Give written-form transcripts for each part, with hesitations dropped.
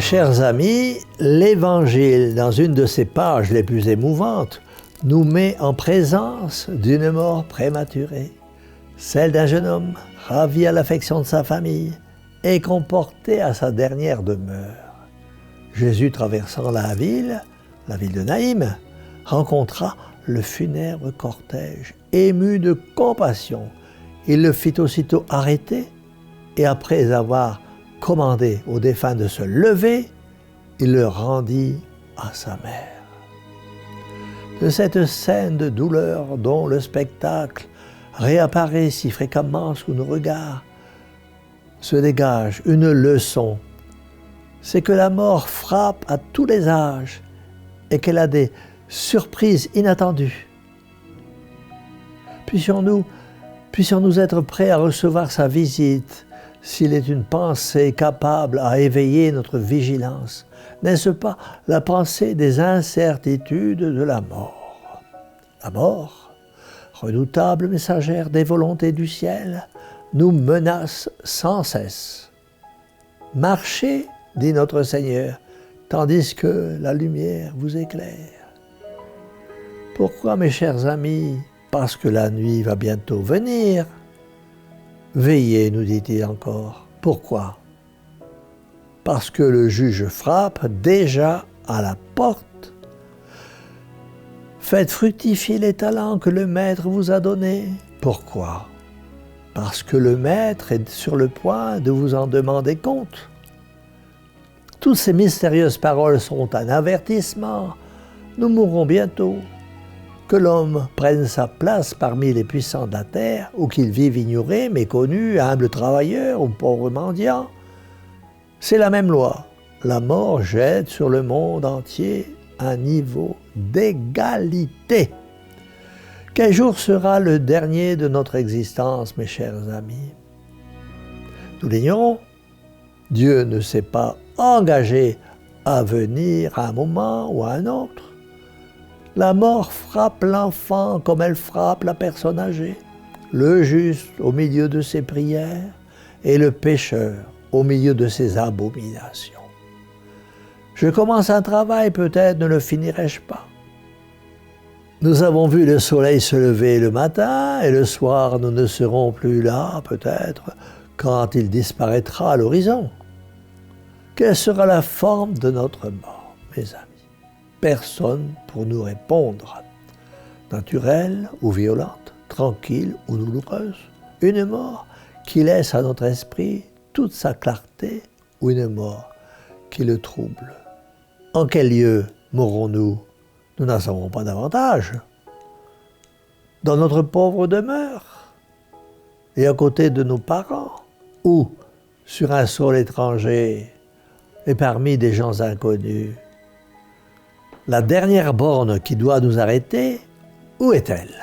Chers amis, l'Évangile, dans une de ses pages les plus émouvantes, nous met en présence d'une mort prématurée, celle d'un jeune homme ravi à l'affection de sa famille et comporté à sa dernière demeure. Jésus, traversant la ville de Naïm, rencontra le funèbre cortège. Ému de compassion, il le fit aussitôt arrêter et après avoir commandé aux défunts de se lever, il le rendit à sa mère. De cette scène de douleur dont le spectacle réapparaît si fréquemment sous nos regards, se dégage une leçon. C'est que la mort frappe à tous les âges et qu'elle a des surprises inattendues. Puissions-nous être prêts à recevoir sa visite s'il est une pensée capable à éveiller notre vigilance. N'est-ce pas la pensée des incertitudes de la mort? La mort, redoutable messagère des volontés du ciel, nous menace sans cesse. Marchez, dit notre Seigneur, tandis que la lumière vous éclaire. Pourquoi, mes chers amis? Parce que la nuit va bientôt venir. Veillez, nous dit-il encore. Pourquoi? Parce que le juge frappe déjà à la porte. Faites fructifier les talents que le Maître vous a donnés. Pourquoi? Parce que le Maître est sur le point de vous en demander compte. Toutes ces mystérieuses paroles sont un avertissement. Nous mourrons bientôt. Que l'homme prenne sa place parmi les puissants de la terre, ou qu'il vive ignoré, méconnu, humble travailleur ou pauvre mendiant, c'est la même loi. La mort jette sur le monde entier un niveau d'égalité. Quel jour sera le dernier de notre existence, mes chers amis? Nous l'ignorons. Dieu ne s'est pas engagé à venir à un moment ou à un autre. La mort frappe l'enfant comme elle frappe la personne âgée, le juste au milieu de ses prières et le pécheur au milieu de ses abominations. Je commence un travail, peut-être ne le finirai-je pas. Nous avons vu le soleil se lever le matin et le soir nous ne serons plus là, peut-être, quand il disparaîtra à l'horizon. Quelle sera la forme de notre mort, mes amis? Personne pour nous répondre. Naturelle ou violente, tranquille ou douloureuse. Une mort qui laisse à notre esprit toute sa clarté ou une mort qui le trouble. En quel lieu mourrons-nous? Nous n'en savons pas davantage. Dans notre pauvre demeure et à côté de nos parents ou sur un sol étranger et parmi des gens inconnus. La dernière borne qui doit nous arrêter, où est-elle?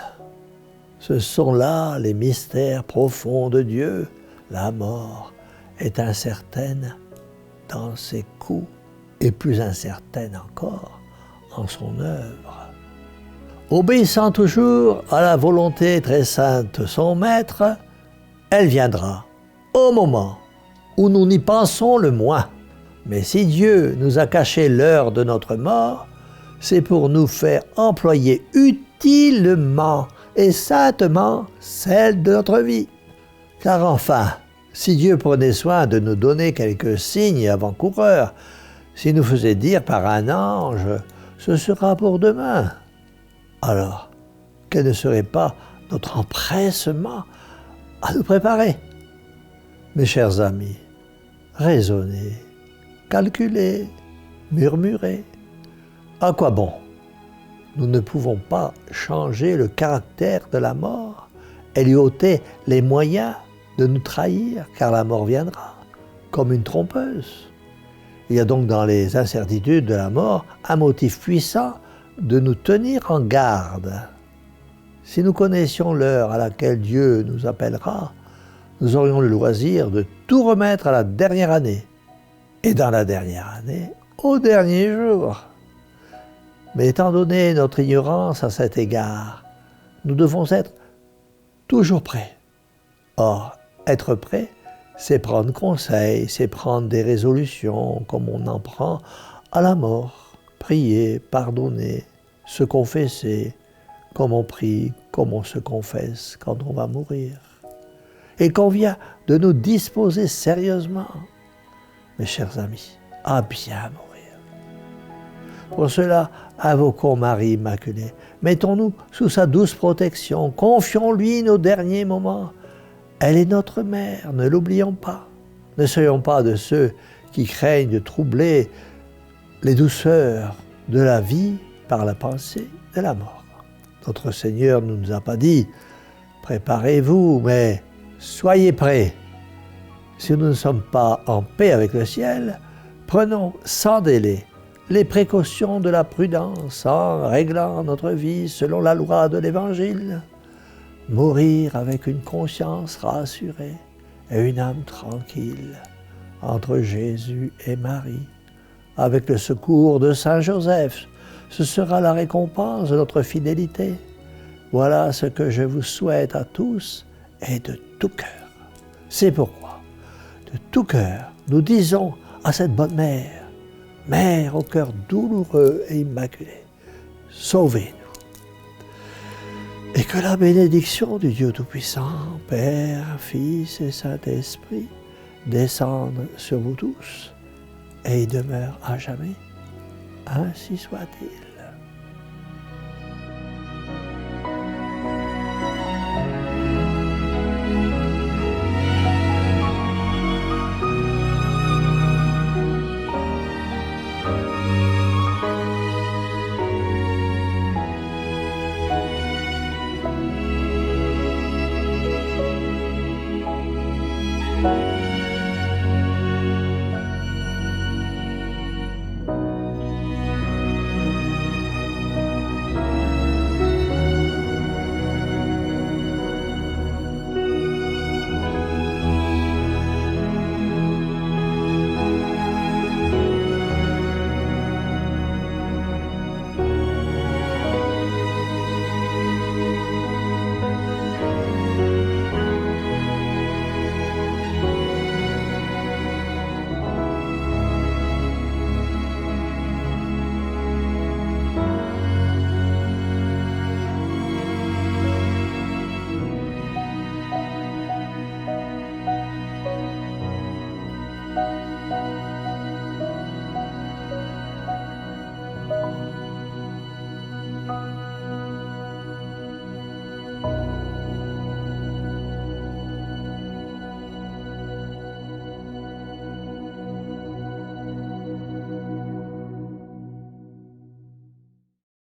Ce sont là les mystères profonds de Dieu. La mort est incertaine dans ses coups et plus incertaine encore en son œuvre. Obéissant toujours à la volonté très sainte de son Maître, elle viendra au moment où nous n'y pensons le moins. Mais si Dieu nous a caché l'heure de notre mort, c'est pour nous faire employer utilement et saintement celle de notre vie. Car enfin, si Dieu prenait soin de nous donner quelques signes avant-coureurs, s'il nous faisait dire par un ange « ce sera pour demain », alors quel ne serait pas notre empressement à nous préparer? Mes chers amis, raisonnez, calculez, murmurez. À quoi bon? Nous ne pouvons pas changer le caractère de la mort et lui ôter les moyens de nous trahir, car la mort viendra, comme une trompeuse. Il y a donc dans les incertitudes de la mort un motif puissant de nous tenir en garde. Si nous connaissions l'heure à laquelle Dieu nous appellera, nous aurions le loisir de tout remettre à la dernière année, et dans la dernière année, au dernier jour. Mais étant donné notre ignorance à cet égard, nous devons être toujours prêts. Or, être prêt, c'est prendre conseil, c'est prendre des résolutions comme on en prend à la mort. Prier, pardonner, se confesser, comme on prie, comme on se confesse quand on va mourir. Et qu'on vient de nous disposer sérieusement, mes chers amis, à bien mourir. Pour cela, invoquons Marie Immaculée. Mettons-nous sous sa douce protection. Confions-lui nos derniers moments. Elle est notre mère, ne l'oublions pas. Ne soyons pas de ceux qui craignent de troubler les douceurs de la vie par la pensée de la mort. Notre Seigneur ne nous a pas dit « préparez-vous », mais « soyez prêts ». Si nous ne sommes pas en paix avec le ciel, prenons sans délai les précautions de la prudence en réglant notre vie selon la loi de l'Évangile. Mourir avec une conscience rassurée et une âme tranquille entre Jésus et Marie. Avec le secours de Saint Joseph, ce sera la récompense de notre fidélité. Voilà ce que je vous souhaite à tous et de tout cœur. C'est pourquoi, de tout cœur, nous disons à cette bonne mère, Mère au cœur douloureux et immaculé, sauvez-nous. Et que la bénédiction du Dieu Tout-Puissant, Père, Fils et Saint-Esprit, descende sur vous tous et y demeure à jamais. Ainsi soit-il.